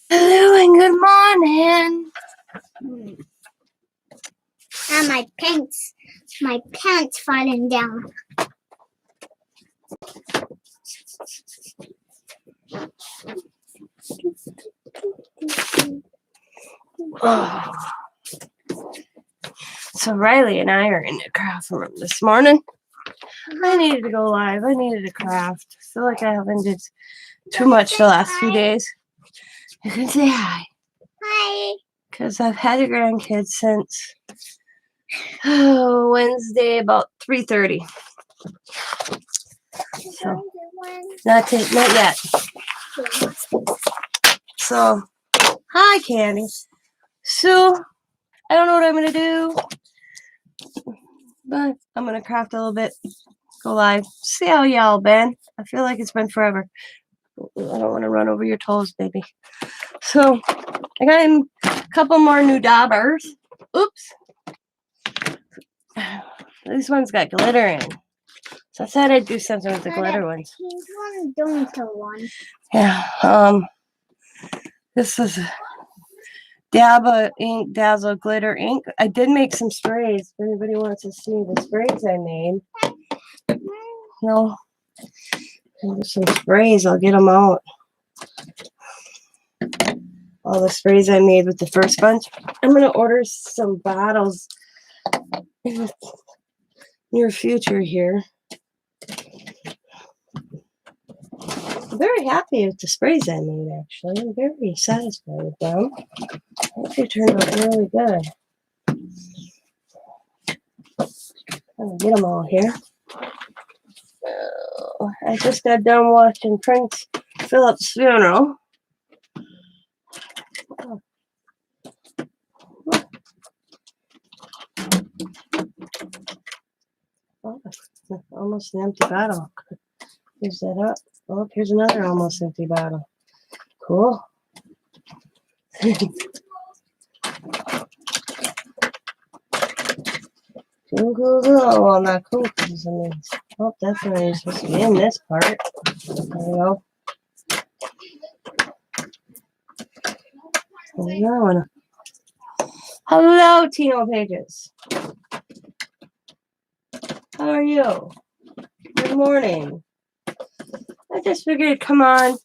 Hello and good morning. And my pants falling down. Oh. So Riley and I are in the craft room this morning. I needed to go live. I needed to craft. I feel like I haven't did too much the last few days. You can say hi. Hi. Because I've had the grandkids since Wednesday about 3:30. So not yet. So hi, Candy. So I don't know what I'm gonna do, but I'm gonna craft a little bit. Go live. See how y'all been. I feel like it's been forever. I don't want to run over your toes, baby. So I got in a couple more new daubers. Oops. This one's got glitter in. So I said I'd do something with the glitter ones. Don't tell one. Yeah. This is Daba ink, Dazzle glitter ink. I did make some sprays. If anybody wants to see the sprays I made. No. There's some sprays. I'll get them out. All the sprays I made with the first bunch. I'm going to order some bottles in the near future here. I'm very happy with the sprays I made, actually. I'm very satisfied with them. I think they turned out really good. I'll get them all here. I just got done watching Prince Philip's funeral. Oh, almost an empty bottle. Use that up. Oh, here's another almost empty bottle. Cool. Cool. Well, not cool because I mean, oh, that's not even supposed to be in this part. There we go. There we go. Hello, Tino Pages. How are you? Good morning. I just figured I'd come on,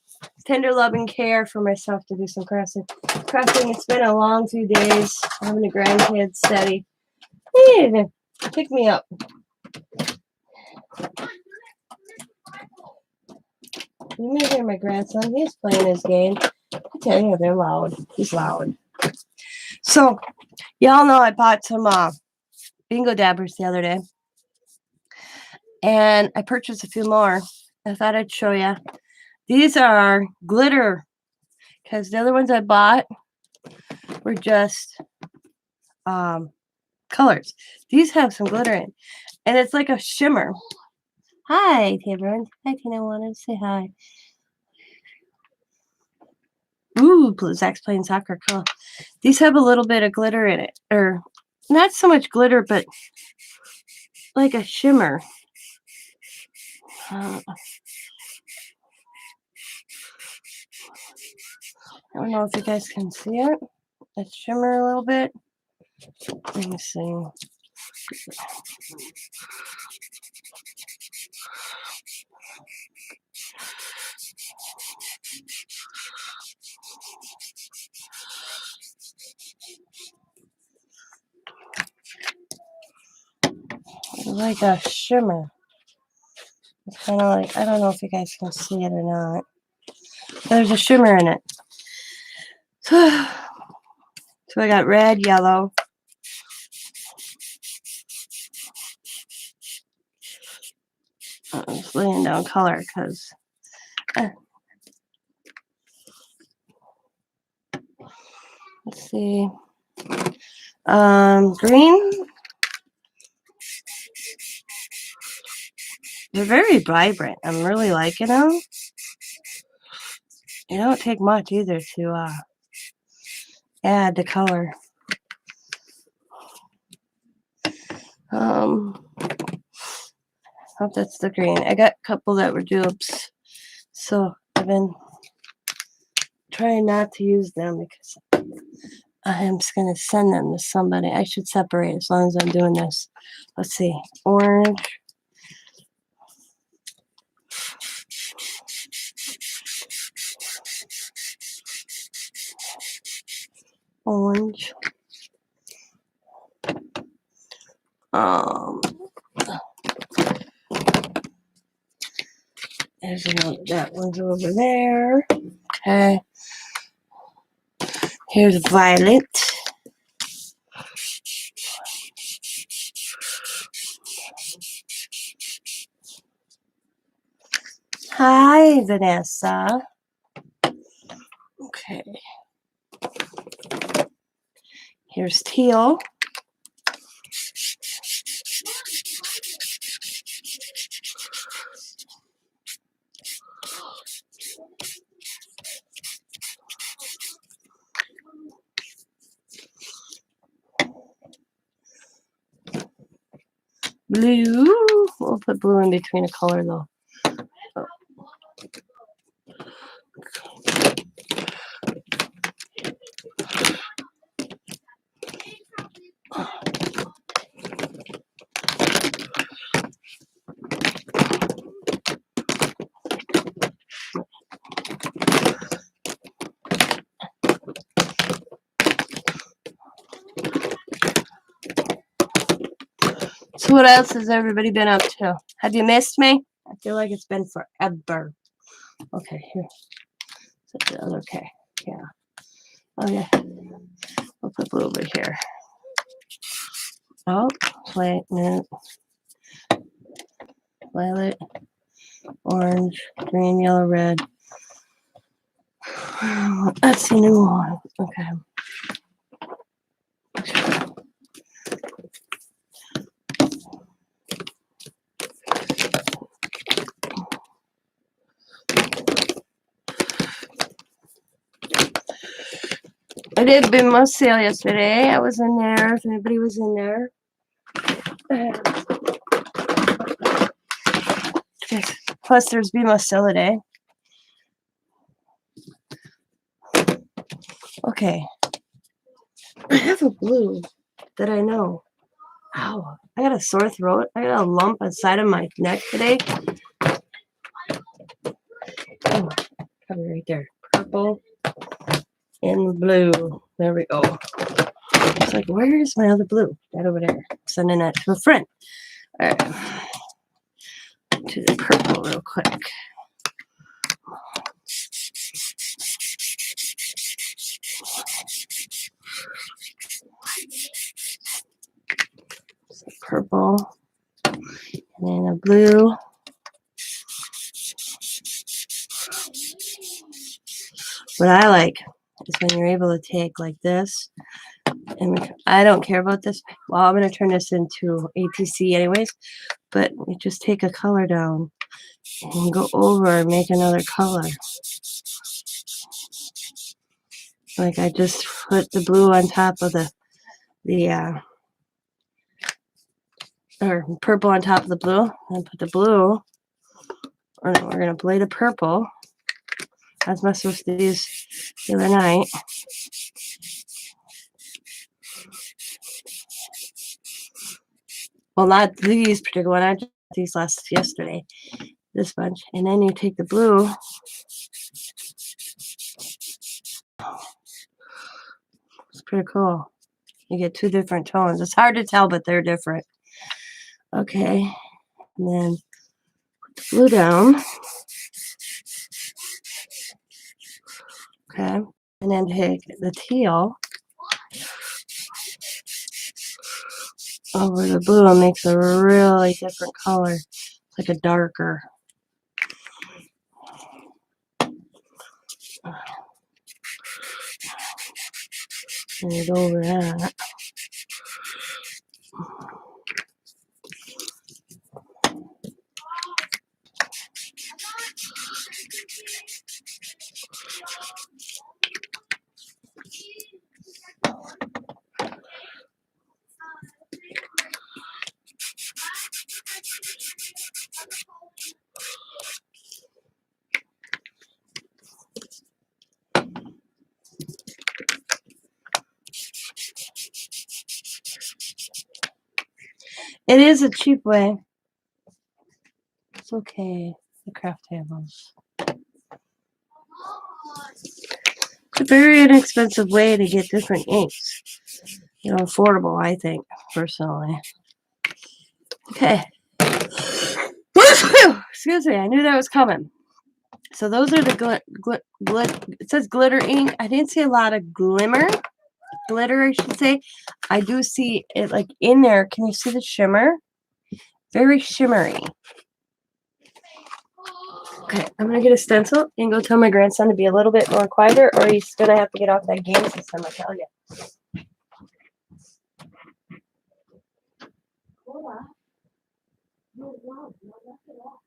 tender love and care for myself to do some crafting. It's been a long few days. Having the grandkids steady. Hey, pick me up. You may hear my grandson. He's playing his game. I tell you, they're loud. He's loud. So, y'all know I bought some bingo dabbers the other day. And I purchased a few more. I thought I'd show you. These are glitter. Because the other ones I bought were just colors. These have some glitter in. And it's like a shimmer. Hi, everyone. Hi, Tina. Wanted to say hi. Ooh, Zach's playing soccer. Cool. These have a little bit of glitter in it. Or not so much glitter, but like a shimmer. I don't know if you guys can see it. It shimmer a little bit. Let me see. Like a shimmer. It's kind of like, I don't know if you guys can see it or not. There's a shimmer in it. So I got red, yellow. I'm just laying down color because let's see. Green. They're very vibrant. I'm really liking them. It don't take much either to add the color. Hope that's the green. I got a couple that were dupes. So I've been trying not to use them because I'm just going to send them to somebody. I should separate as long as I'm doing this. Let's see. Orange. Orange. There's another, that one's over there. Okay. Here's violet. Hi, Vanessa. Okay. Here's teal. Blue. We'll put blue in between a color though. So what else has everybody been up to? Have you missed me? I feel like it's been forever. Okay, here. Okay, yeah. Okay. We'll put blue over here. Oh, wait, no. Violet, orange, green, yellow, red. That's the new one. Okay. I did bin most sale yesterday. I was in there. If anybody was in there. Plus, there's BMO sale today. Okay. I have a blue that I know. Ow. I got a sore throat. I got a lump inside of my neck today. Oh, probably right there. Purple and blue. There we go. It's like, where is my other blue? That over there. Sending that to a friend. All right. To the purple real quick. So purple. And then a blue. What I like is when you're able to take like this, and I don't care about this. Well, I'm going to turn this into APC anyways, but you just take a color down and go over and make another color. Like I just put the blue on top of or purple on top of the blue, and put the blue, or no, we're going to blade a purple. That's my supposed to use the other night. Well, not these particular one. I did these yesterday. This bunch. And then you take the blue. It's pretty cool. You get two different tones. It's hard to tell, but they're different. Okay. And then put the blue down. Okay. And then take the teal over the blue and makes a really different color. It's like a darker. And over that. It is a cheap way. It's okay. The craft tables. It's a very inexpensive way to get different inks. You know, affordable, I think, personally. Okay. Excuse me, I knew that was coming. So those are the it says glitter ink. I didn't see a lot of glitter, I should say. I do see it like in there. Can you see the shimmer? Very shimmery. Okay, I'm gonna get a stencil and go tell my grandson to be a little bit more quieter, or he's gonna have to get off that game system, I tell you. Hold on. No, not at all.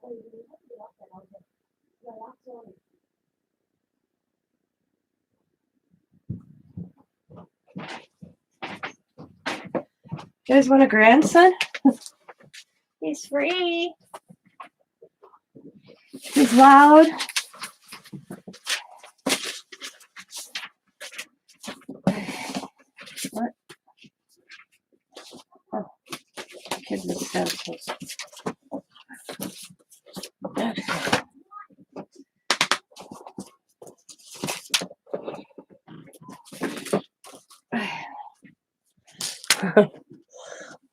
Oh, you have to get off that all day. Yeah, that's all. You guys want a grandson? He's free. He's loud. What? Oh, kids with stencils. Okay.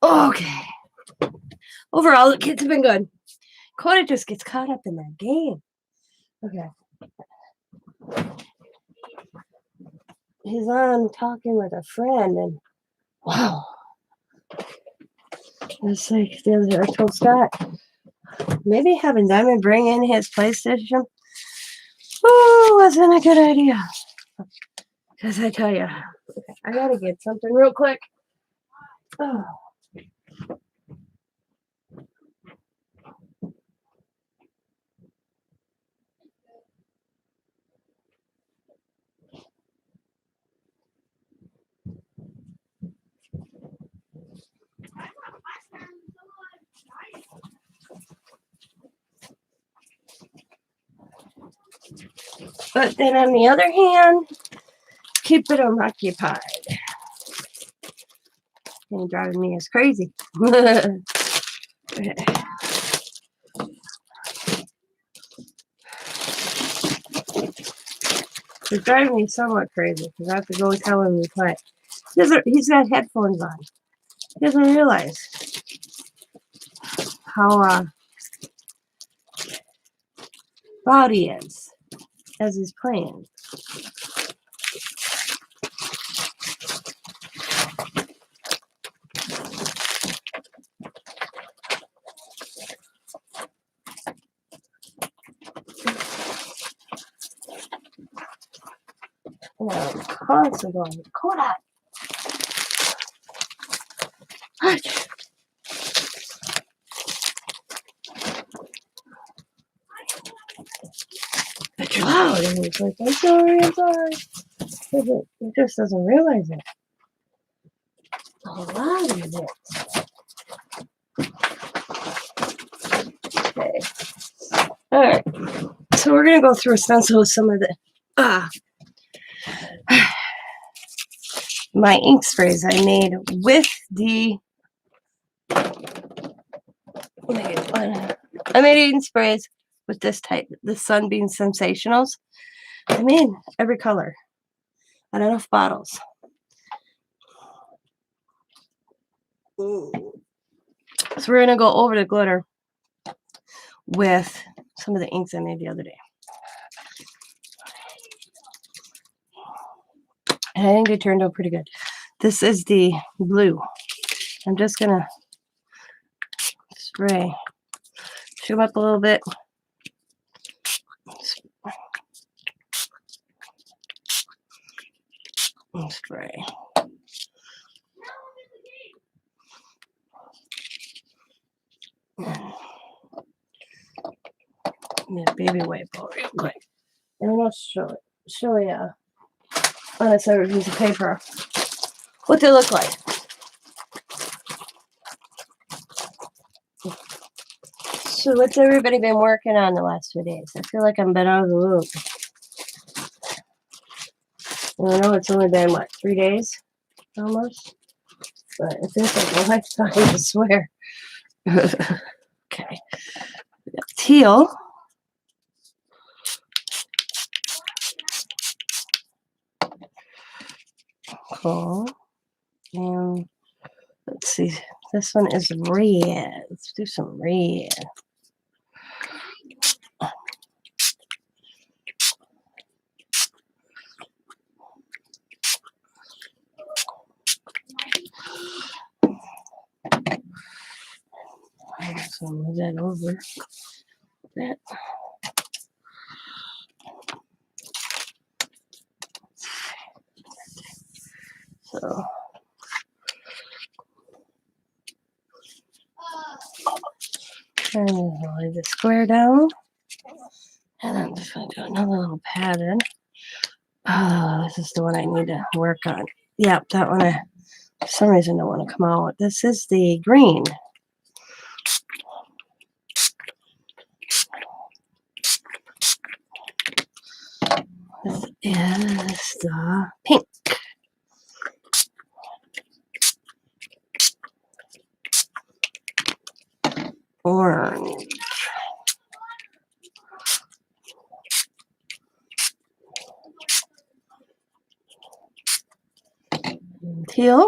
Okay. Overall, the kids have been good. Coda just gets caught up in that game. Okay. He's on talking with a friend, and wow. It's like the other, I told Scott, maybe having Diamond bring in his PlayStation wasn't a good idea. Because I tell you, okay, I gotta get something real quick. Oh. But then on the other hand, keep it occupied. And driving me is crazy. It's driving me somewhat crazy because I have to go tell him to play. He's got headphones on. He doesn't realize how loud he is as he's playing. And I'm constantly going, Kodak. But you're loud. And he's like, I'm sorry. He just doesn't realize it. How loud is it? Okay. All right. So we're going to go through a stencil of some of the my ink sprays I made with the I made ink sprays with this type, the Sunbeam Sensationals. I made every color on enough bottles. Ooh. So we're gonna go over the glitter with some of the inks I made the other day. And I think they turned out pretty good. This is the blue. I'm just gonna spray. Shoot them up a little bit. And spray. Baby wipe out real quick. And I'll show you on a separate piece of paper what they look like. So what's everybody been working on the last 2 days? I feel like I've been out of the loop. And I know it's only been, what, 3 days? Almost? but it did take a lifetime, I swear. Okay. We got teal. Cool. And let's see. This one is red. Let's do some red. So move that over. That. So and I'll lay the square down. And I'm just going to do another little pattern. Oh, this is the one I need to work on. Yep, that one I, for some reason, don't want to come out. This is the green. This is the pink. Orange. Teal.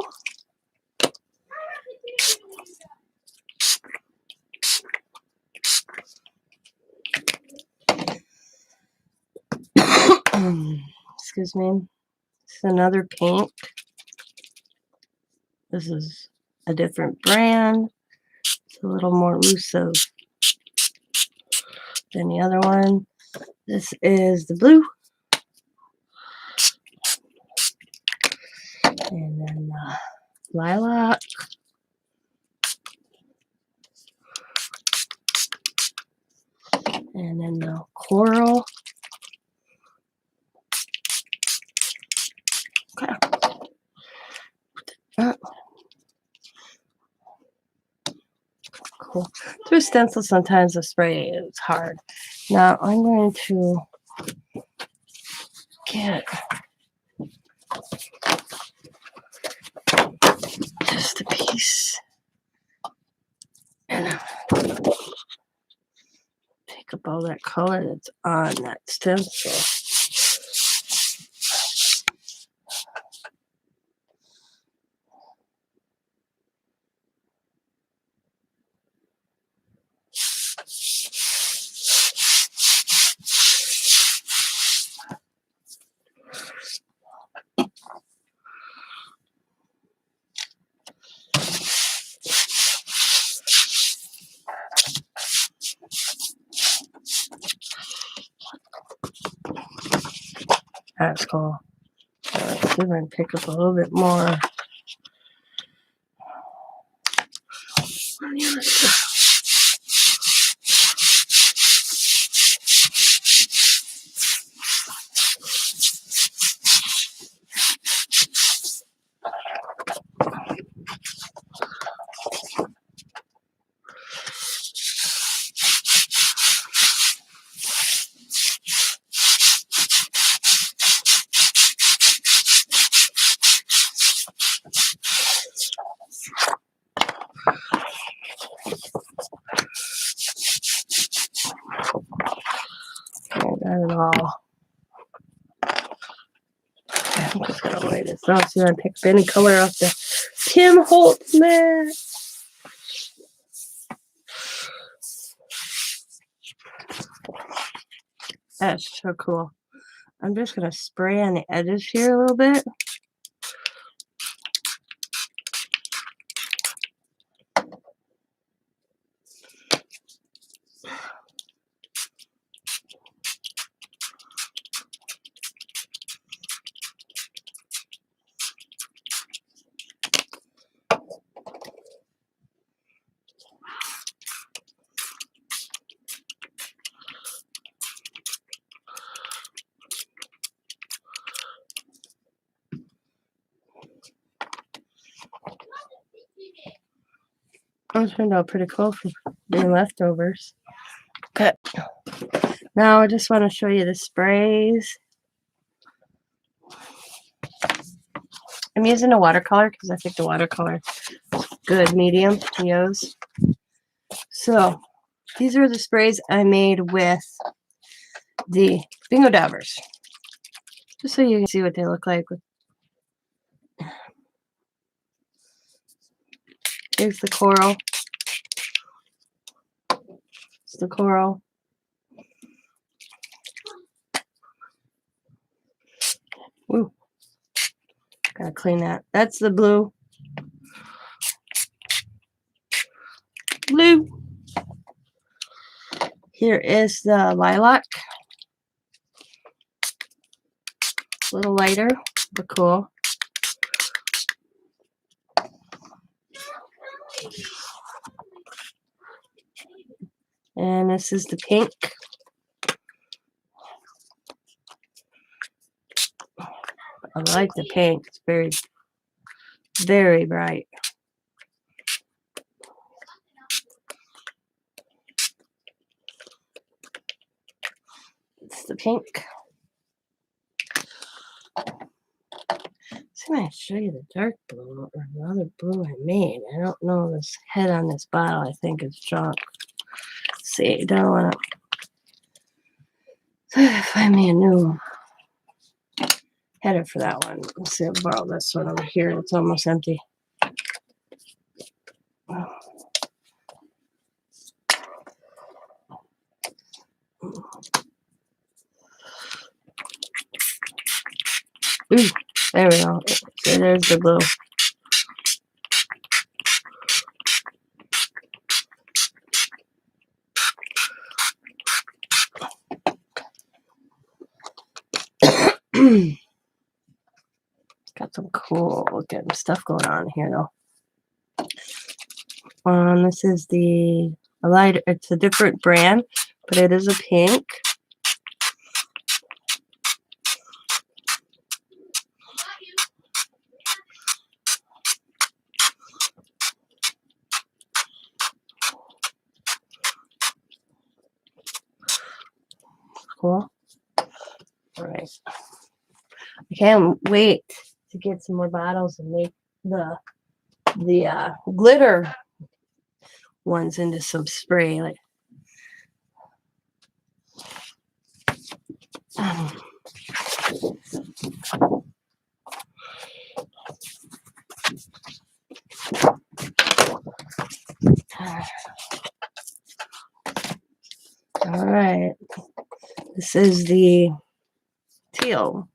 Excuse me. This is another pink. This is a different brand. It's a little more elusive than the other one. This is the blue. And then lilac. And then the coral. Okay. Cool. Through stencil, sometimes the spray is hard. Now I'm going to get just a piece and take up all that color that's on that stencil. That's cool. Let's see if I can pick up a little bit more on the other side. I got it all. I'm just gonna lay this off so I can pick any color off the Tim Holtz mat. That's so cool. I'm just gonna spray on the edges here a little bit. It turned out pretty cool for being leftovers. Okay. Now I just want to show you the sprays. I'm using a watercolor because I think the watercolor is good medium to use. So these are the sprays I made with the Bingo Dabbers. Just so you can see what they look like. Here's the coral. It's the coral. Ooh. Gotta clean that. That's the blue. Blue. Here is the lilac. A little lighter, but cool. And this is the pink. I like the pink. It's very, very bright. It's the pink. See, I show you the dark blue or the other blue I made. I don't know this head on this bottle. I think it's junk. Let's see, don't want to find me a new header for that one. Let's see, I'll borrow this one over here. It's almost empty. Ooh, there we go. So there's the blue. Got some cool looking stuff going on here though. This is the lighter. It's a different brand, but it is a pink. Cool. All right. I can't wait to get some more bottles and make the glitter ones into some spray. Like, all right. This is the teal.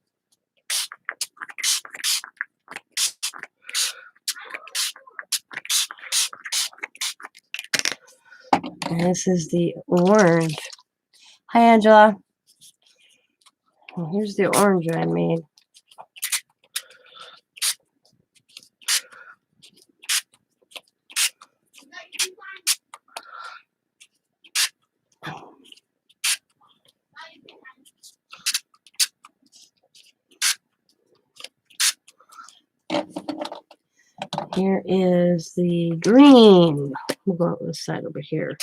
And this is the orange. Hi, Angela. And here's the orange I made. Here is the green. We'll go on this side over here.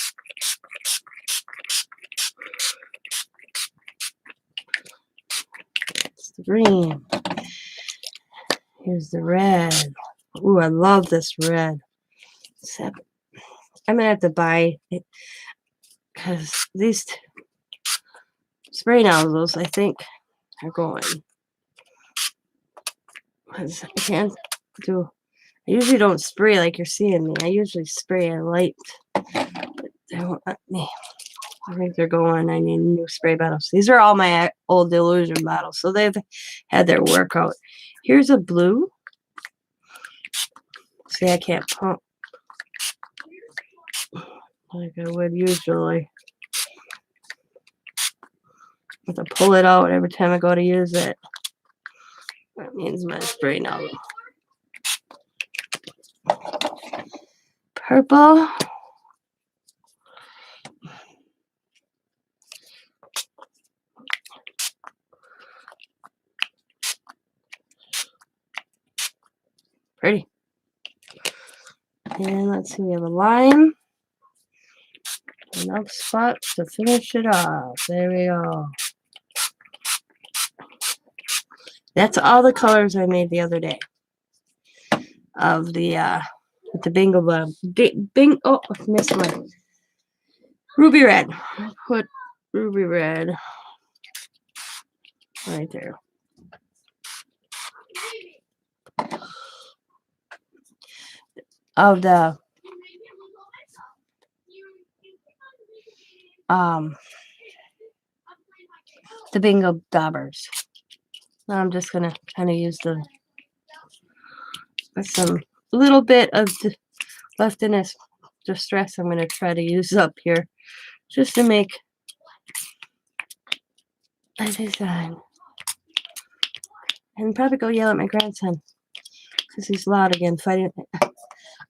It's the green. Here's the red. Ooh, I love this red. I'm gonna have to buy it because these spray nozzles, I think, are going. I can't do. I usually don't spray like you're seeing me. I usually spray a light. But they won't let me. I think they're going. I need new spray bottles. These are all my old Illusion bottles, so they've had their workout. Here's a blue. See, I can't pump like I would usually. I have to pull it out every time I go to use it. That means my spray nozzle. Purple. Pretty. And let's see, we have a lime. Enough spots to finish it off. There we go. That's all the colors I made the other day. of the with the bingo blob. Oh, I missed one. Ruby red. Put ruby red right there. Of the bingo daubers. Now I'm just gonna kind of use the some little bit of the left in this distress. I'm gonna try to use up here just to make a design, and probably go yell at my grandson because he's loud again fighting.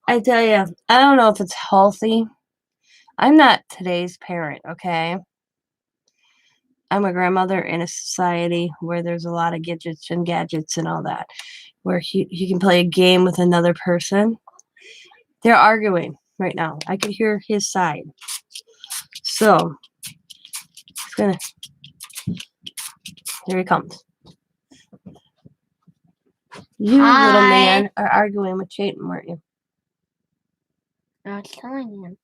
I tell you, I don't know if it's healthy. I'm not today's parent, okay? I'm a grandmother in a society where there's a lot of gadgets and all that, where he can play a game with another person. They're arguing right now. I can hear his side. So, it's gonna. Here he comes. You, Hi. little man, are arguing with Chayton, weren't you? I was telling him.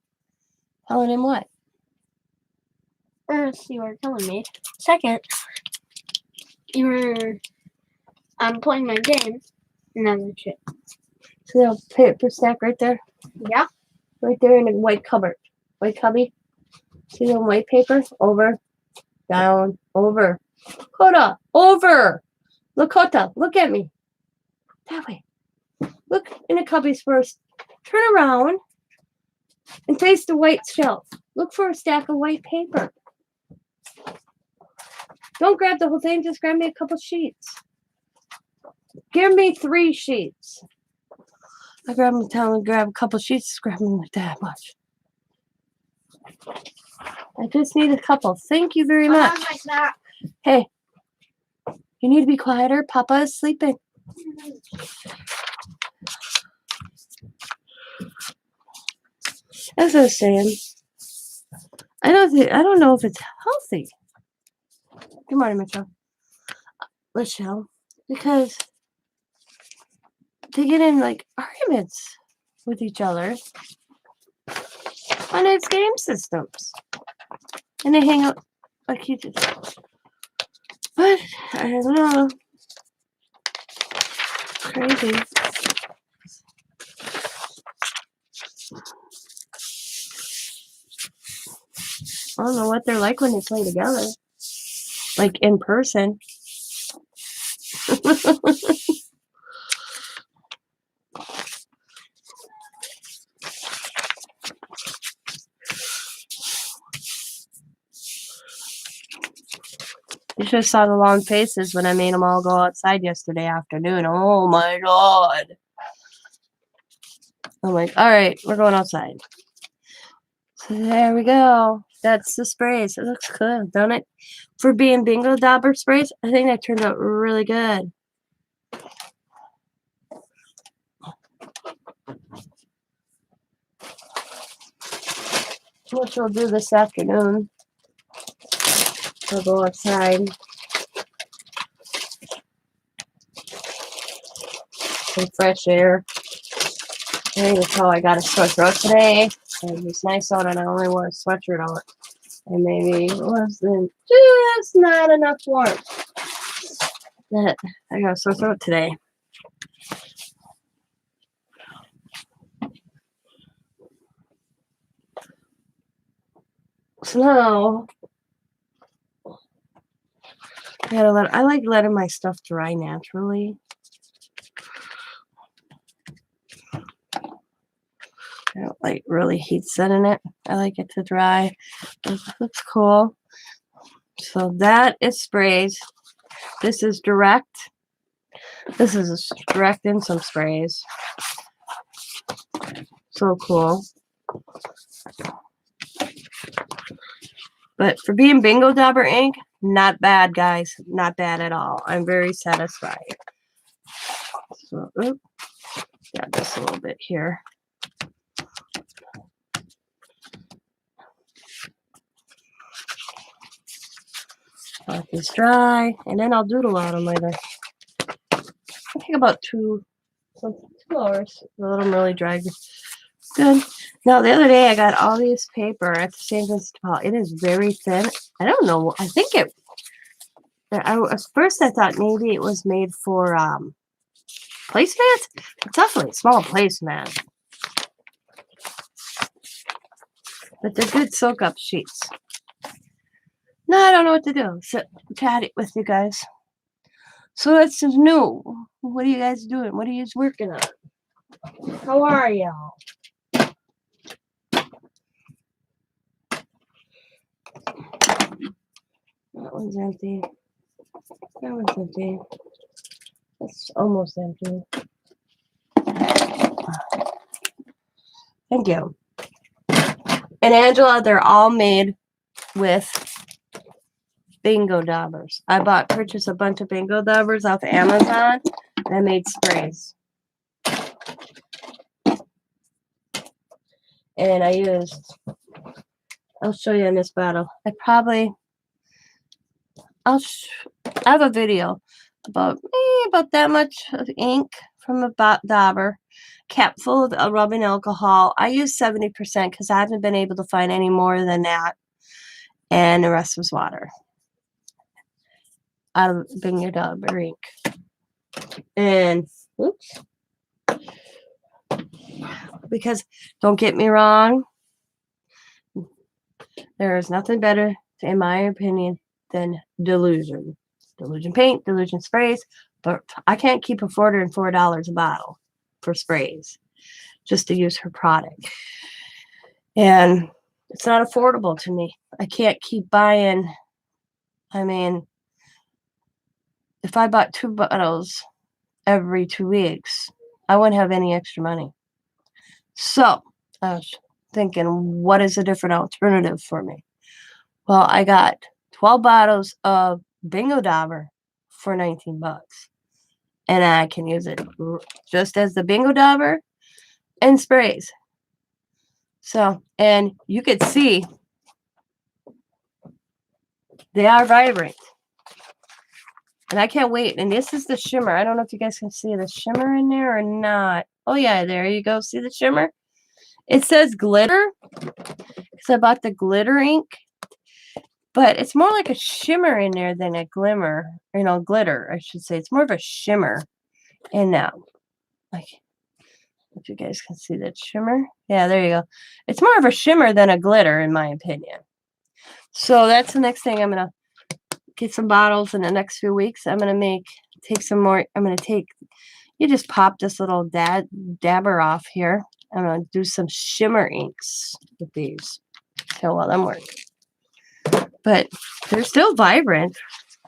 Telling him what? First, you were telling me. Second, you were playing my game. And then shit. See that paper stack right there? Yeah. Right there in the white cupboard. White cubby. See the white paper? Over. Down. Over. Coda. Over. Lakota. Look at me. That way. Look in the cubbies first. Turn around and face the white shelf. Look for a stack of white paper. Don't grab the whole thing. Just grab me a couple sheets. Give me 3 sheets. I grab them, tell them to grab a couple sheets. Grab them like that much. I just need a couple. Thank you very much. Like that. Hey, you need to be quieter. Papa is sleeping. As I was saying, I don't know if it's healthy. Good morning, Michelle, because they get in like arguments with each other on its game systems, and they hang out like you did. But I don't know. Crazy. I don't know what they're like when they play together, like in person. You should have saw the long faces when I made them all go outside yesterday afternoon. Oh my God. I'm like, all right, we're going outside. So there we go. That's the sprays. It looks good, don't it? For being bingo dauber sprays, I think that turned out really good. Which we'll do this afternoon. I'll go outside. Some fresh air. I think that's how I got a sore throat today. It was nice out and I only wore a sweatshirt on it. And maybe it wasn't just not enough warmth that I got a sore throat today. So now I like letting my stuff dry naturally. I don't like really heat setting it. I like it to dry. It looks cool. So that is sprays. This is direct. This is direct in some sprays. So cool. But for being bingo dauber ink, not bad, guys. Not bad at all. I'm very satisfied. So, got this a little bit here. Let this dry, and then I'll doodle on them later. I think about two course. Let them really dry. Good. Now, the other day I got all these paper at the St. Vincent de Paul. It is very thin. I don't know. I think it. At first, I thought maybe it was made for placemats. It's definitely a small placemat. But they're good soak up sheets. No, I don't know what to do. So, chat it with you guys. So that's new. What are you guys doing? What are you working on? How are y'all? That one's empty. That one's empty. It's almost empty. Thank you. And Angela, they're all made with bingo daubers. I purchased a bunch of bingo daubers off Amazon and I made sprays. And I used, I'll show you in this bottle. I have a video about that much of ink from a dauber, cap full of rubbing alcohol. I used 70% because I haven't been able to find any more than that. And the rest was water. Out of bingo dauber ink. And, oops. Because, don't get me wrong, there is nothing better, in my opinion, than Delusion. Delusion paint, Delusion sprays, but I can't keep affording $4 a bottle for sprays just to use her product. And it's not affordable to me. I can't keep buying. I mean, if I bought 2 bottles every 2 weeks, I wouldn't have any extra money. So I was thinking, what is a different alternative for me? Well, I got 12 bottles of bingo dauber for $19. And I can use it just as the bingo dauber and sprays. So, and you could see they are vibrant. And I can't wait. And this is the shimmer. I don't know if you guys can see the shimmer in there or not. Oh, yeah, there you go. See the shimmer? It says glitter because I bought the glitter ink. But it's more like a shimmer in there than a glimmer. Glitter, I should say. It's more of a shimmer in that. Like, if you guys can see that shimmer. Yeah, there you go. It's more of a shimmer than a glitter, in my opinion. So that's the next thing. I'm going to get some bottles in the next few weeks. I'm going to take some more. You just pop this little dabber off here. I'm going to do some shimmer inks with these. See how well them work. But they're still vibrant.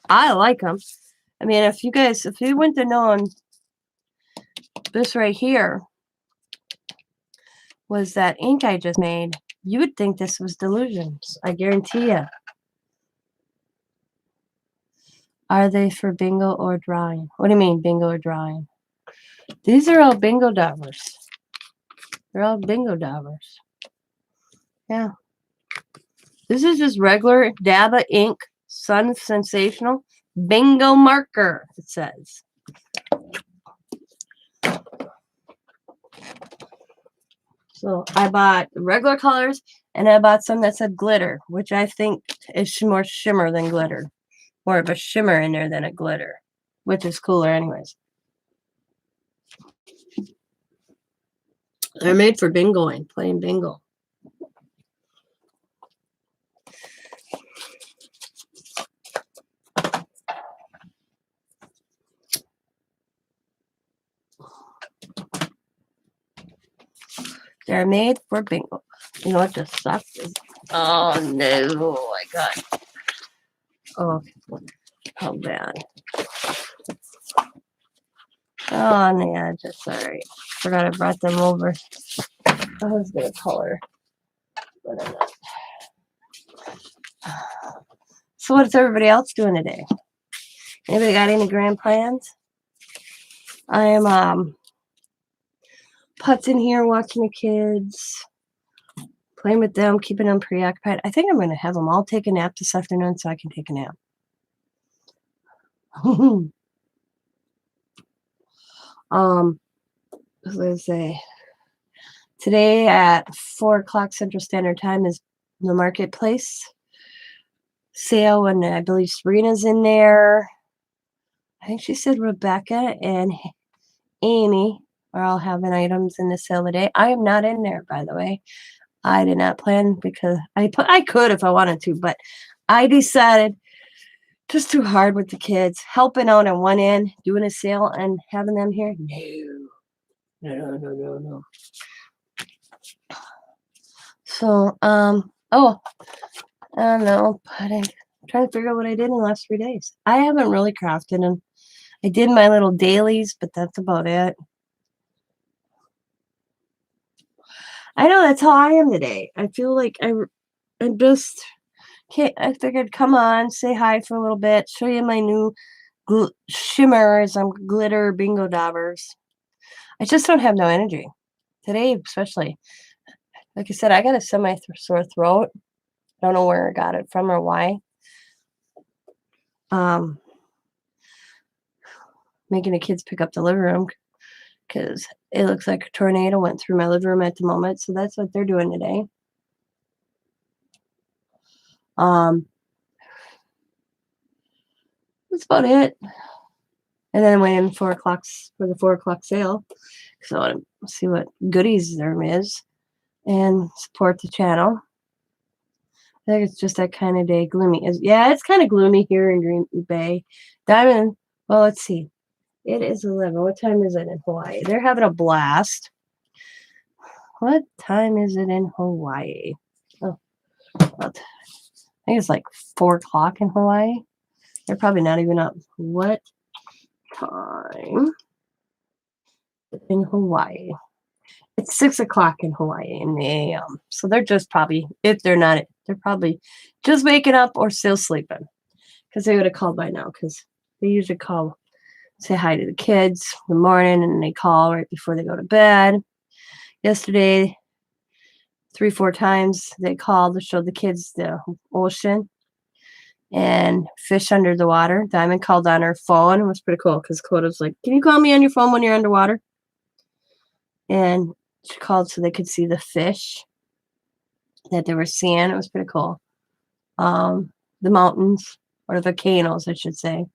I like them. I mean, if you wouldn't have known this right here was that ink I just made, you would think this was Delusions. I guarantee you. Are they for bingo or drawing? What do you mean, bingo or drawing? These are all bingo daubers. They're all bingo daubers. Yeah. This is just regular Daba ink, Sun Sensational bingo marker, it says. So I bought regular colors and I bought some that said glitter, which I think is more shimmer than glitter. More of a shimmer in there than a glitter, which is cooler anyways. They're made for bingoing, playing bingo. They're made for bingo. You know what just sucks is, oh no, I got, oh, how bad. Oh, yeah, just sorry. Forgot I brought them over. I was going to color. But I'm not. So what's everybody else doing today? Anybody got any grand plans? I am putzing here, watching the kids, playing with them, keeping them preoccupied. I think I'm going to have them all take a nap this afternoon so I can take a nap. What was I gonna say? Today at 4 o'clock Central Standard Time is the marketplace sale, and I believe Serena's in there. I think she said Rebecca and Amy are all having items in the sale today. I am not in there, by the way. I did not plan because I could if I wanted to, but I decided just too hard with the kids, helping out on one end, doing a sale and having them here. No. So, oh, I don't know, but I'm trying to figure out what I did in the last 3 days. I haven't really crafted, and I did my little dailies, but that's about it. I know that's how I am today. I feel like I just can't. I figured, come on, say hi for a little bit, show you my new shimmers, glitter bingo daubers. I just don't have no energy today, especially. Like I said, I got a sore throat. I don't know where I got it from or why. Making the kids pick up the living room because it looks like a tornado went through my living room at the moment. So that's what they're doing today. That's about it. And then I went in 4 o'clock for the 4 o'clock sale. So I want to see what goodies there is and support the channel. I think it's just that kind of day. Gloomy. Yeah, it's kind of gloomy here in Green Bay. Diamond, well, let's see. It is 11. What time is it in Hawaii? They're having a blast. What time is it in Hawaii? Oh, I think it's like 4 o'clock in Hawaii. They're probably not even up. What time in Hawaii? It's 6 o'clock in Hawaii in the AM. So they're just probably, if they're not, they're probably just waking up or still sleeping. Because they would have called by now. Because they usually call, say hi to the kids in the morning, and they call right before they go to bed. Yesterday, 3-4 times they called to show the kids the ocean and fish under the water. Diamond called on her phone. It was pretty cool because Coda's like, "Can you call me on your phone when you're underwater?" And she called so they could see the fish that they were seeing. It was pretty cool. The mountains, or the volcanoes, I should say.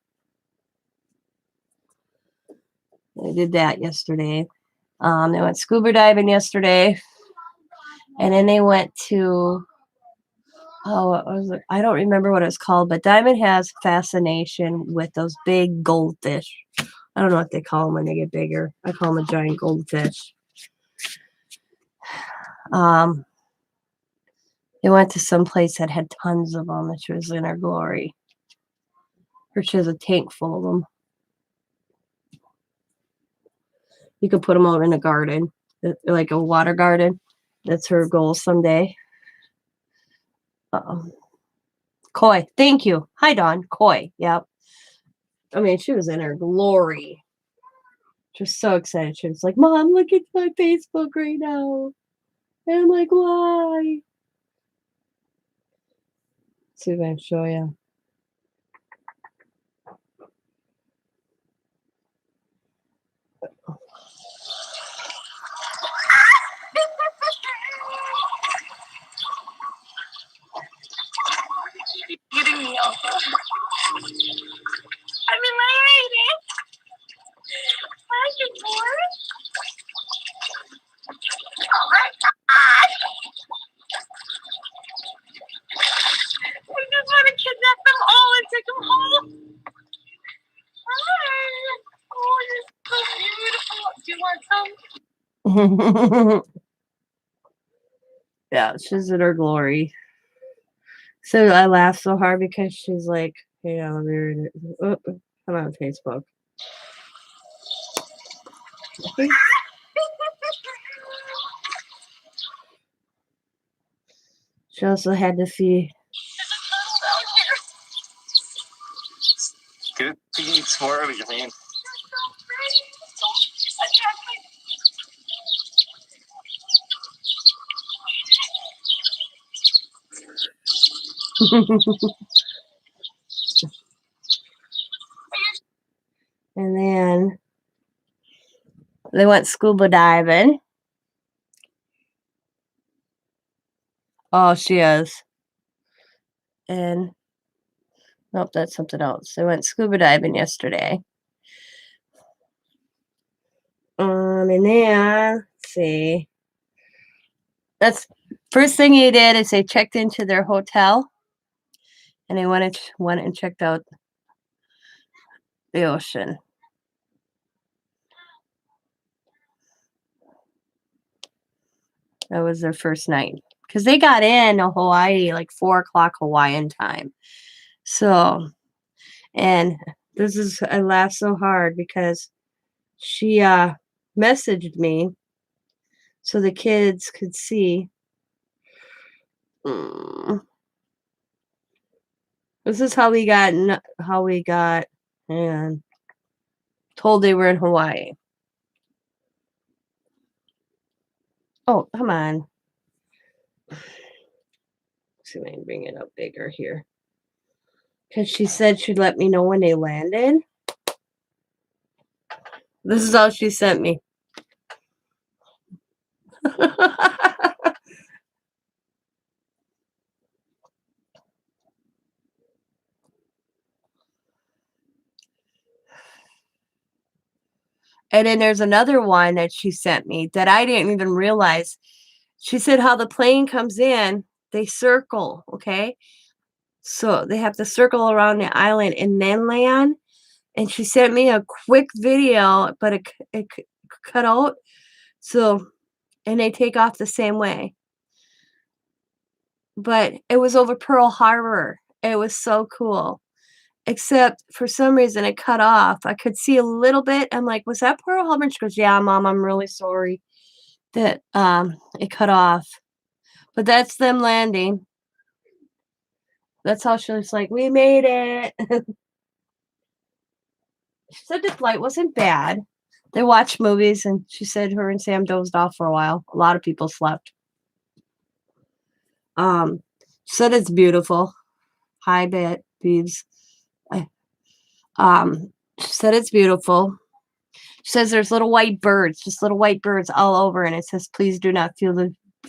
They did that yesterday. They went scuba diving yesterday. And then they went to, what was it? I don't remember what it's called, but Diamond has fascination with those big goldfish. I don't know what they call them when they get bigger. I call them a giant goldfish. They went to some place that had tons of them, which was in her glory. Or she has a tank full of them. You could put them over in a garden, like a water garden. That's her goal someday. Koi, thank you. Hi, Dawn. Koi, yep. I mean, she was in her glory. Just so excited. She was like, "Mom, look at my Facebook right now." And I'm like, "Why?" Let's see if I can show you. Getting me off. I'm in my rating. Hi, good morning. Oh my God. I just want to kidnap them all and take them home. Hi. Oh, you're so beautiful. Do you want some? Yeah, she's in her glory. So I laughed so hard because she's like, "Hey, I'm on Facebook." She also had to feed. Good. You can eat some more with your hand. And then They went scuba diving. Oh, she is. And nope, that's something else. They went scuba diving yesterday. And then let's see. That's first thing he did is they checked into their hotel, and they went and checked out the ocean. That was their first night because they got in Hawaii like 4:00 Hawaiian time. So, and I laughed so hard because she messaged me so the kids could see. This is how we got and told they were in Hawaii. Oh, come on. Let's see if I can bring it up bigger here. Because she said she'd let me know when they landed. This is all she sent me. And then there's another one that she sent me that I didn't even realize. She said how the plane comes in, they circle, okay? So they have to circle around the island and then land. And she sent me a quick video, but it cut out. So, and they take off the same way. But it was over Pearl Harbor. It was so cool. Except for some reason it cut off. I could see a little bit. I'm like, was that Pearl Harbor? And she goes, yeah, Mom, I'm really sorry that it cut off. But that's them landing. That's how she was like, we made it. She said the flight wasn't bad. They watched movies, and she said her and Sam dozed off for a while. A lot of people slept. She said it's beautiful. Hi, Beebs. She said it's beautiful. She says there's little white birds, just little white birds all over, and it says, please do not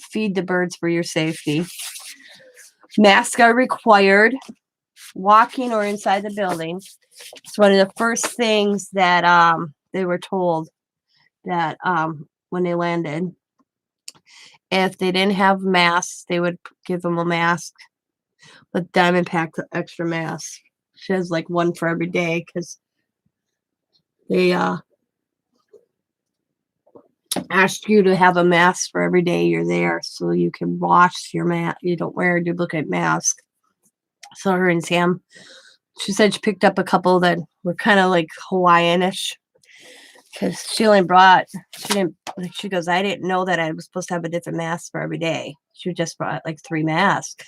feed the birds for your safety. Masks are required, walking or inside the building. It's one of the first things that they were told that when they landed. If they didn't have masks, they would give them a mask. But Diamond packed extra masks. She has like one for every day because they asked you to have a mask for every day you're there so you can wash your mask. You don't wear a duplicate mask. So her and Sam, she said she picked up a couple that were kind of like Hawaiian-ish because she goes, I didn't know that I was supposed to have a different mask for every day. She just brought like 3 masks.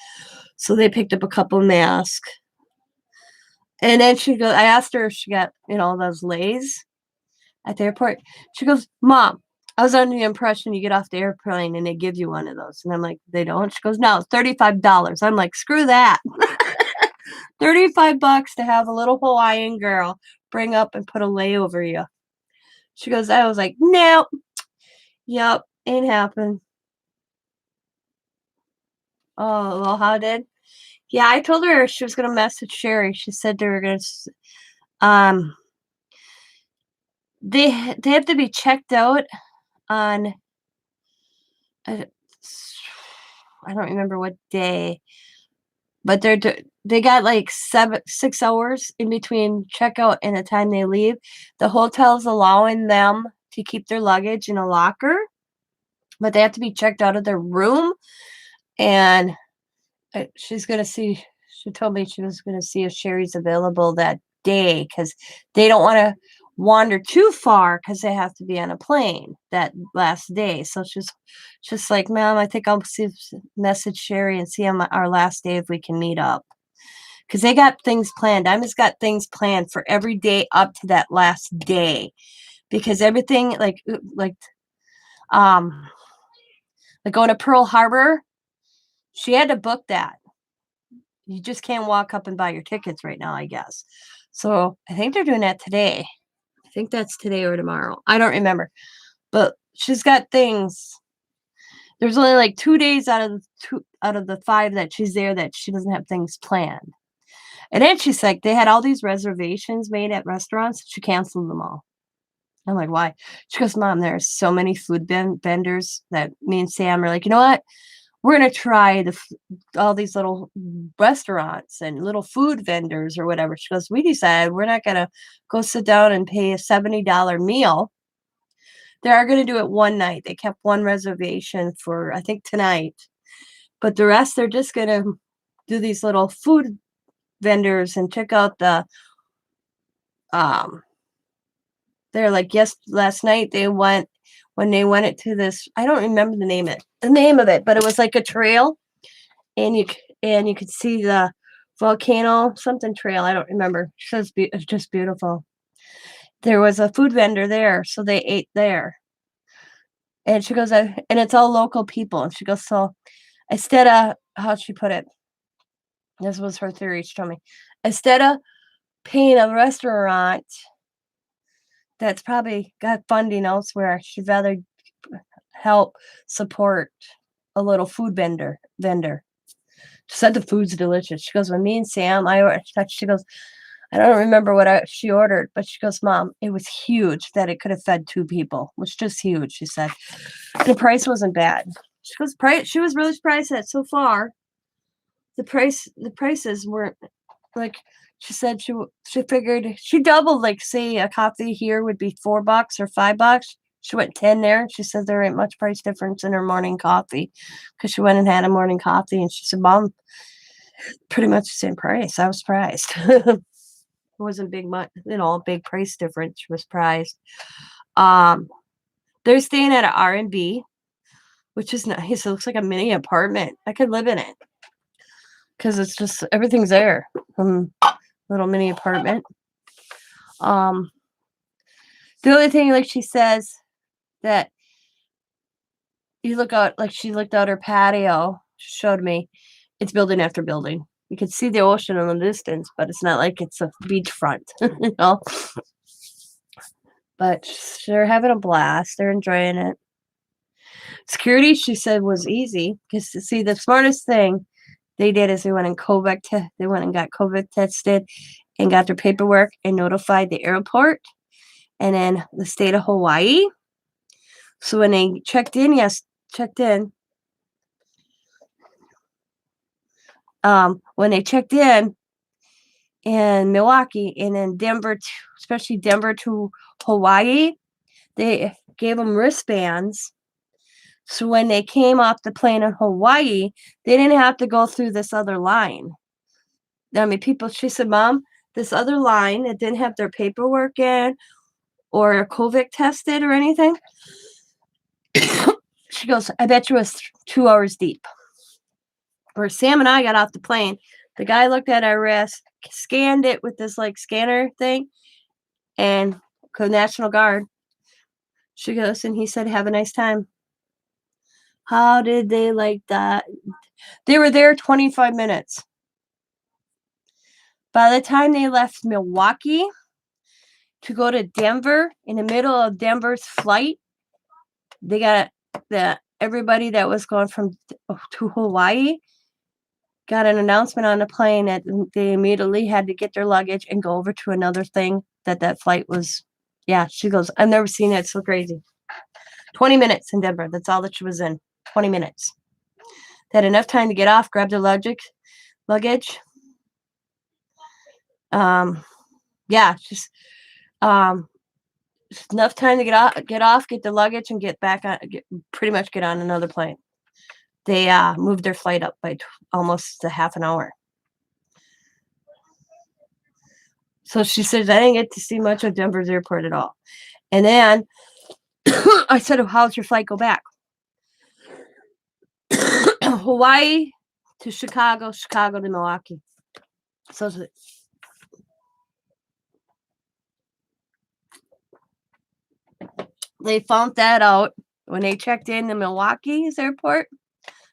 So they picked up a couple masks. And then she goes, I asked her if she got, those lays at the airport. She goes, Mom, I was under the impression you get off the airplane and they give you one of those. And I'm like, they don't? She goes, no, it's $35. I'm like, screw that. $35 to have a little Hawaiian girl bring up and put a lay over you. She goes, I was like, nope. Yep, ain't happened. Oh, well, how did? Yeah, I told her she was going to message Sherry. She said they were going to, they have to be checked out on, I don't remember what day, but they got like 6 hours in between checkout and the time they leave. The hotel's allowing them to keep their luggage in a locker, but they have to be checked out of their room. And she's going to see, she told me she was going to see if Sherry's available that day because they don't want to wander too far because they have to be on a plane that last day. So she's just like, Mom, I think I'll message Sherry and see on our last day if we can meet up. Because they got things planned. Diamond's got things planned for every day up to that last day. Because everything like going to Pearl Harbor, she had to book that. You just can't walk up and buy your tickets right now, I guess. So I think they're doing that today. I think that's today or tomorrow. I don't remember. But she's got things. There's only like 2 days out of the 5 that she's there that she doesn't have things planned. And then she's like, they had all these reservations made at restaurants. She canceled them all. I'm like, why? She goes, Mom, there's so many food vendors that me and Sam are like, you know what? We're gonna try all these little restaurants and little food vendors or whatever. She goes, we decided we're not gonna go sit down and pay a $70 meal. They are gonna do it one night. They kept one reservation for I think tonight, but the rest they're just gonna do these little food vendors and check out the um. They're like, yes, last night they went when they went it to this. I don't remember the name of it, but it was like a trail, and you could see the volcano something trail. I don't remember. It's just beautiful. There was a food vendor there, so they ate there. And she goes, and it's all local people. And she goes, so instead of how'd she put it? This was her theory. She told me instead of paying a restaurant that's probably got funding elsewhere, she'd rather help support a little food vendor. She said the food's delicious. She goes, when me and Sam, she goes, I don't remember what she ordered, but she goes, Mom, it was huge that it could have fed 2 people. It was just huge, she said. The price wasn't bad. She goes, she was really surprised that so far the prices weren't like she said she figured she doubled, like say a coffee here would be $4 or $5. She went 10 there. She said there ain't much price difference in her morning coffee because she went and had a morning coffee, and she said, Mom, pretty much the same price. I was surprised. It wasn't big much, big price difference. She was surprised. They're staying at an R&B, which is nice. It looks like a mini apartment. I could live in it because it's just everything's there. Little mini apartment. The other thing, like she says, that you look out, like she looked out her patio, showed me, it's building after building. You can see the ocean in the distance, but it's not like it's a beachfront, you know. But they're having a blast. They're enjoying it. Security, she said, was easy because to see the smartest thing they did is they went and got COVID tested and got their paperwork and notified the airport and then the state of Hawaii. So when they checked in when they checked in Milwaukee and then Denver, especially Denver to Hawaii, they gave them wristbands. So when they came off the plane in Hawaii, they didn't have to go through this other line. I mean, she said, Mom, this other line, it didn't have their paperwork in or COVID tested or anything. She goes, I bet you it was 2 hours deep. Where Sam and I got off the plane, the guy looked at our wrist, scanned it with this like scanner thing, and the National Guard. She goes, and he said, have a nice time. How did they like that? They were there 25 minutes. By the time they left Milwaukee to go to Denver, in the middle of Denver's flight, they got everybody that was going to Hawaii got an announcement on the plane that they immediately had to get their luggage and go over to another thing that flight was. Yeah, she goes, I've never seen it. It's so crazy. 20 minutes in Denver. That's all that she was in. 20 minutes. They had enough time to get off, grab their luggage. Yeah, just enough time to get off, get the luggage, and get back on. Pretty much get on another plane. They moved their flight up by almost a half an hour. So she says, I didn't get to see much of Denver's airport at all. And then I said, how's your flight go back? Hawaii to Chicago, Chicago to Milwaukee. So they found that out when they checked in the Milwaukee's airport,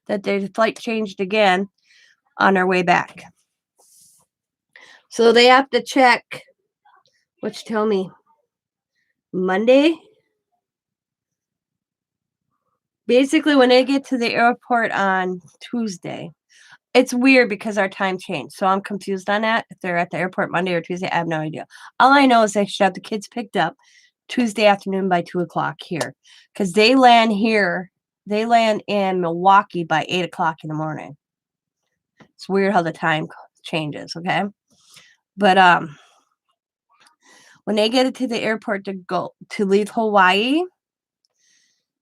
that their flight changed again on their way back. So they have to check, which tell me Monday basically when they get to the airport on Tuesday, it's weird because our time changed. So I'm confused on that. If they're at the airport Monday or Tuesday, I have no idea. All I know is they should have the kids picked up Tuesday afternoon by 2:00 here. Because they land here, they land in Milwaukee by 8:00 in the morning. It's weird how the time changes, okay? But when they get to the airport to leave Hawaii,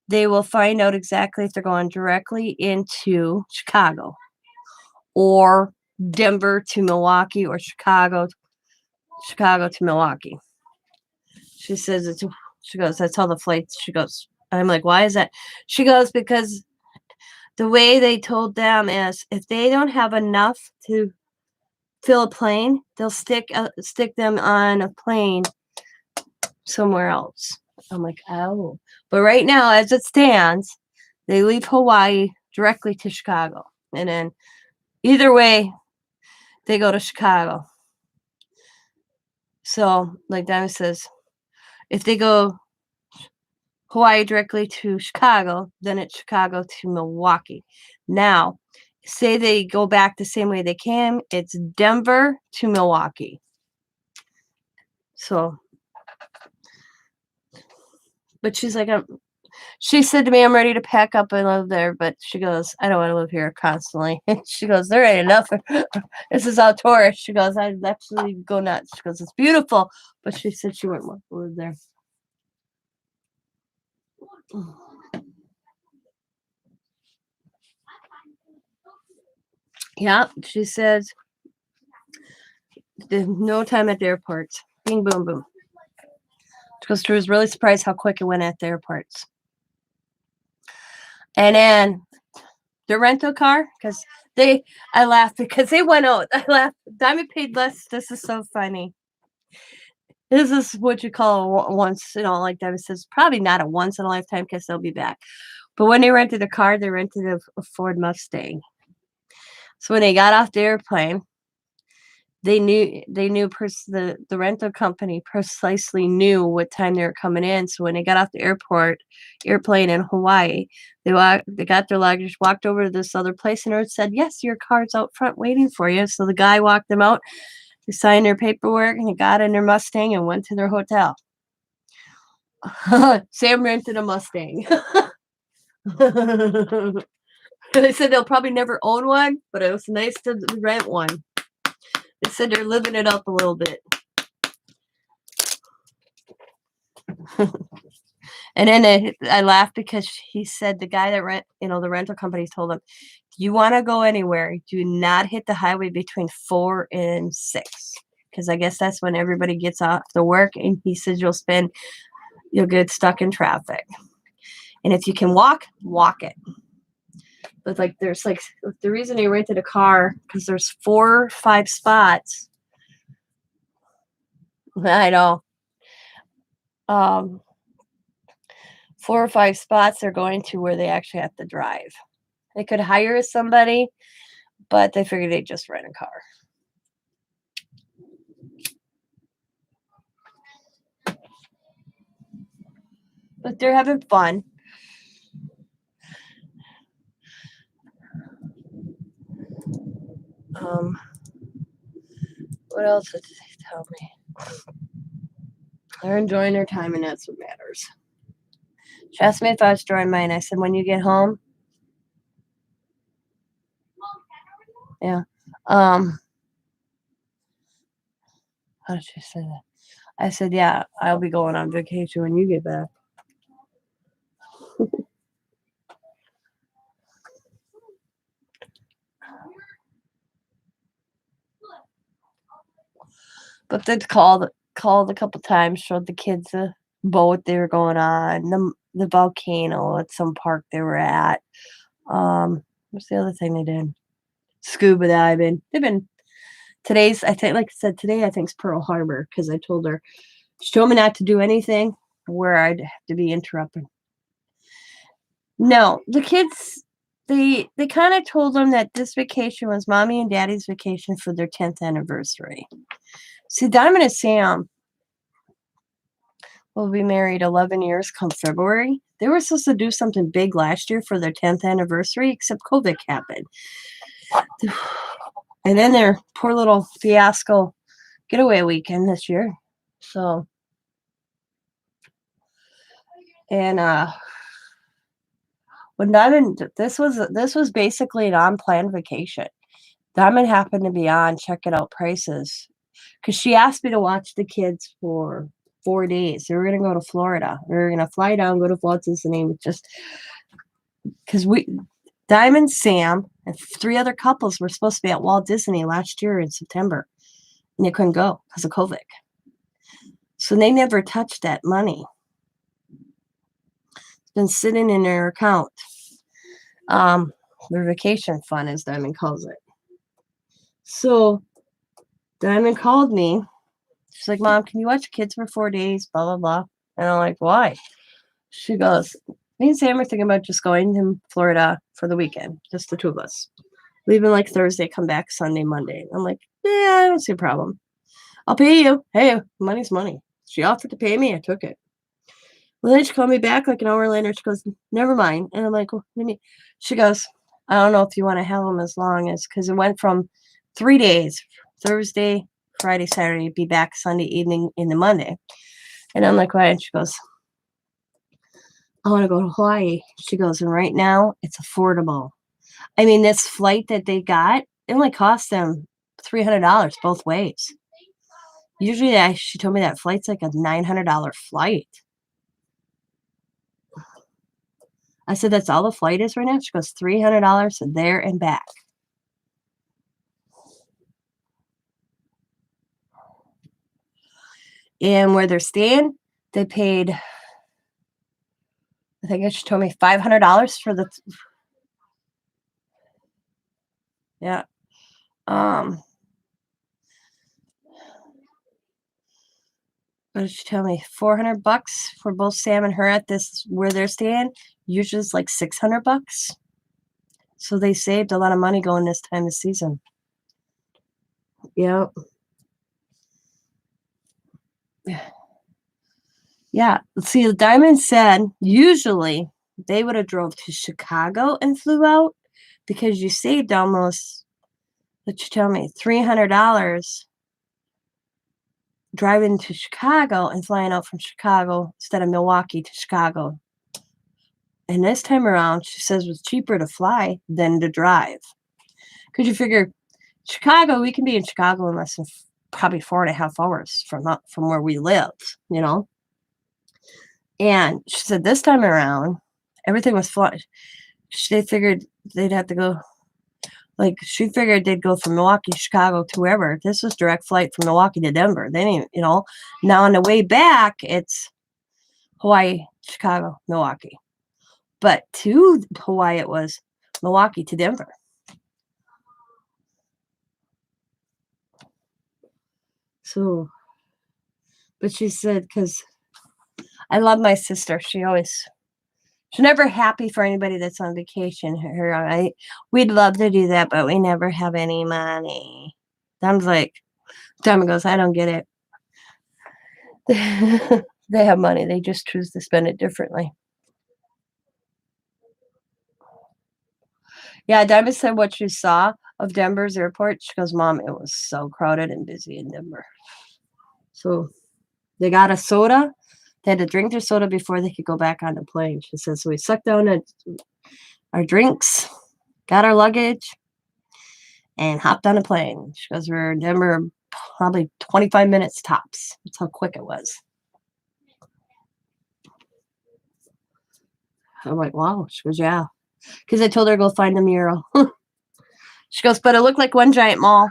they will find out exactly if they're going directly into Chicago or Denver to Milwaukee or Chicago to Milwaukee. She says she goes, that's all the flights. She goes, I'm like, why is that? She goes, because the way they told them is if they don't have enough to fill a plane, they'll stick them on a plane somewhere else. I'm like, oh. But right now, as it stands, they leave Hawaii directly to Chicago. And then either way, they go to Chicago. So, like Diamond says, if they go Hawaii directly to Chicago, then it's Chicago to Milwaukee. Now, say they go back the same way they came, it's Denver to Milwaukee. So, but she's like, she said to me, I'm ready to pack up and live there. But she goes, I don't want to live here constantly. She goes, there ain't enough. This is all tourist. She goes, I'd actually go nuts. She goes, it's beautiful. But she said she wouldn't want to live there. Yeah, she says, there's no time at the airports. Bing, boom, boom. Because she was really surprised how quick it went at the airports. And then the rental car, because I laughed because they went out. I laughed. Diamond paid less. This is so funny. This is what you call a once, like Diamond says, probably not a once in a lifetime because they'll be back. But when they rented a car, they rented a Ford Mustang. So when they got off the airplane, they knew the rental company precisely knew what time they were coming in. So when they got off the airplane in Hawaii, they got their luggage, walked over to this other place, and it said, yes, your car's out front waiting for you. So the guy walked them out, they signed their paperwork, and they got in their Mustang and went to their hotel. Sam rented a Mustang. They said they'll probably never own one, but it was nice to rent one. They said they're living it up a little bit. And then I laughed because he said the guy that the rental company told him, you want to go anywhere, do not hit the highway between 4 and 6. Because I guess that's when everybody gets off the work. And he says you'll get stuck in traffic. And if you can walk it. But there's the reason he rented a car, because there's 4 or 5 spots. I know. 4 or 5 spots they're going to where they actually have to drive. They could hire somebody, but they figured they'd just rent a car. But they're having fun. What else did they tell me? They're enjoying their time, and that's what matters. She asked me if I was enjoying mine. I said, when you get home. Yeah. How did she say that? I said, yeah, I'll be going on vacation when you get back. But they called a couple times, showed the kids the boat they were going on, the volcano at some park they were at. What's the other thing they did? Scuba diving. Today's, I think, like I said, today I think it's Pearl Harbor, because I told her, she told me not to do anything where I'd have to be interrupted. No, the kids, they kind of told them that this vacation was Mommy and Daddy's vacation for their 10th anniversary. See, Diamond and Sam will be married 11 years come February. They were supposed to do something big last year for their 10th anniversary, except COVID happened. And then their poor little fiasco getaway weekend this year. So, and when Diamond, this was basically an unplanned vacation. Diamond happened to be on checking out prices because she asked me to watch the kids for 4 days. They were going to go to Florida. We were going to fly down, go to Walt Disney, just because Diamond, Sam, and 3 other couples were supposed to be at Walt Disney last year in September, and they couldn't go because of COVID. So they never touched that money. It's been sitting in their account. Their vacation fund, as Diamond calls it. So Diamond called me. She's like, Mom, can you watch the kids for 4 days? Blah, blah, blah. And I'm like, why? She goes, me and Sam are thinking about just going to Florida for the weekend. Just the 2 of us. Leaving like Thursday, come back Sunday, Monday. I'm like, yeah, I don't see a problem. I'll pay you. Hey, money's money. She offered to pay me. I took it. Well, then she called me back like an hour later. She goes, never mind. And I'm like, well, she goes, I don't know if you want to have them as long as, because it went from 3 days, Thursday, Friday, Saturday, be back Sunday evening into Monday. And I'm like, why? And she goes, I want to go to Hawaii. She goes, and right now it's affordable. I mean, this flight that they got, it only cost them $300 both ways. Usually, she told me that flight's like a $900 flight. I said, that's all the flight is right now? She goes, $300 there and back. And where they're staying, they paid, I think she told me $500 for the, yeah. What did she tell me? $400 for both Sam and her at this, where they're staying. Usually it's like $600. So they saved a lot of money going this time of season. Yep. Yeah. See, the Diamond said usually they would have drove to Chicago and flew out because you saved almost, what you tell me, $300 driving to Chicago and flying out from Chicago instead of Milwaukee to Chicago. And this time around, she says it was cheaper to fly than to drive. Because you figure, Chicago, we can be in Chicago in less than probably 4.5 hours from where we live, you know. And she said this time around, everything was flying. They figured they'd have to go, like, she figured they'd go from Milwaukee, Chicago to wherever. This was direct flight from Milwaukee to Denver. They didn't, you know. Now on the way back, it's Hawaii, Chicago, Milwaukee. But to Hawaii, it was Milwaukee to Denver. So, but she said, because I love my sister. She's never happy for anybody that's on vacation. We'd love to do that, but we never have any money. Diamond goes, I don't get it. They have money. They just choose to spend it differently. Yeah, Diamond said what she saw of Denver's airport. She goes, Mom, it was so crowded and busy in Denver. So they got a soda. They had to drink their soda before they could go back on the plane. She says, so we sucked down our drinks, got our luggage, and hopped on a plane. She goes, we're in Denver probably 25 minutes tops. That's how quick it was. I'm like, wow. She goes, yeah. Because I told her to go find the mural. She goes, but it looked like one giant mall.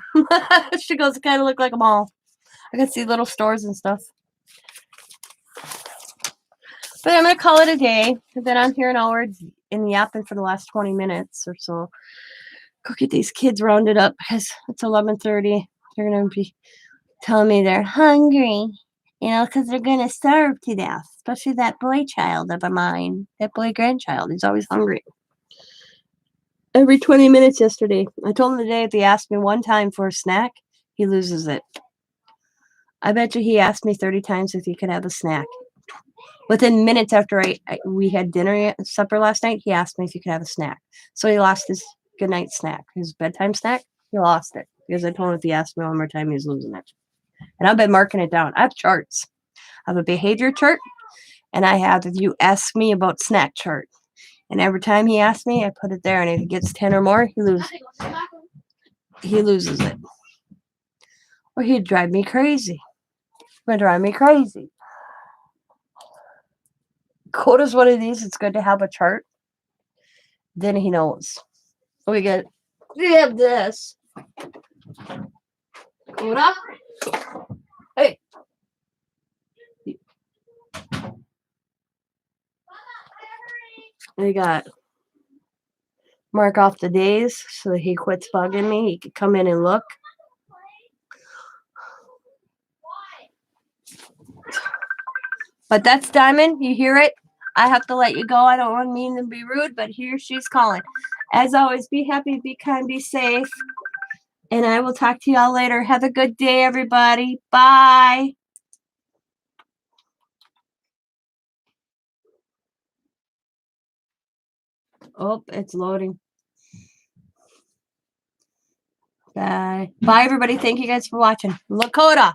She goes, it kind of looked like a mall. I could see little stores and stuff. But I'm going to call it a day. I've been on here an hour and yapping for the last 20 minutes or so. Go get these kids rounded up because it's 11:30. They're going to be telling me they're hungry, you know, because they're going to starve to death. Especially that boy child of mine, that boy grandchild. He's always hungry. Every 20 minutes yesterday. I told him today if he asked me one time for a snack, he loses it. I bet you he asked me 30 times if he could have a snack. Within minutes after we had supper last night, he asked me if he could have a snack. So he lost his goodnight snack, his bedtime snack. He lost it because I told him if he asked me one more time, he was losing it. And I've been marking it down. I have charts. I have a behavior chart, and I have if you ask me about snack chart. And every time he asks me, I put it there. And if he gets 10 or more, he loses it. Or he'd drive me crazy. Coda's one of these. It's good to have a chart. Then he knows. We have this. Coda. Hey. We got mark off the days so that he quits bugging me. He could come in and look. But that's Diamond. You hear it? I have to let you go. I don't want to mean to be rude, but here she's calling. As always, be happy, be kind, be safe. And I will talk to y'all later. Have a good day, everybody. Bye. Oh, it's loading. Bye. Bye, everybody. Thank you guys for watching. Lakota.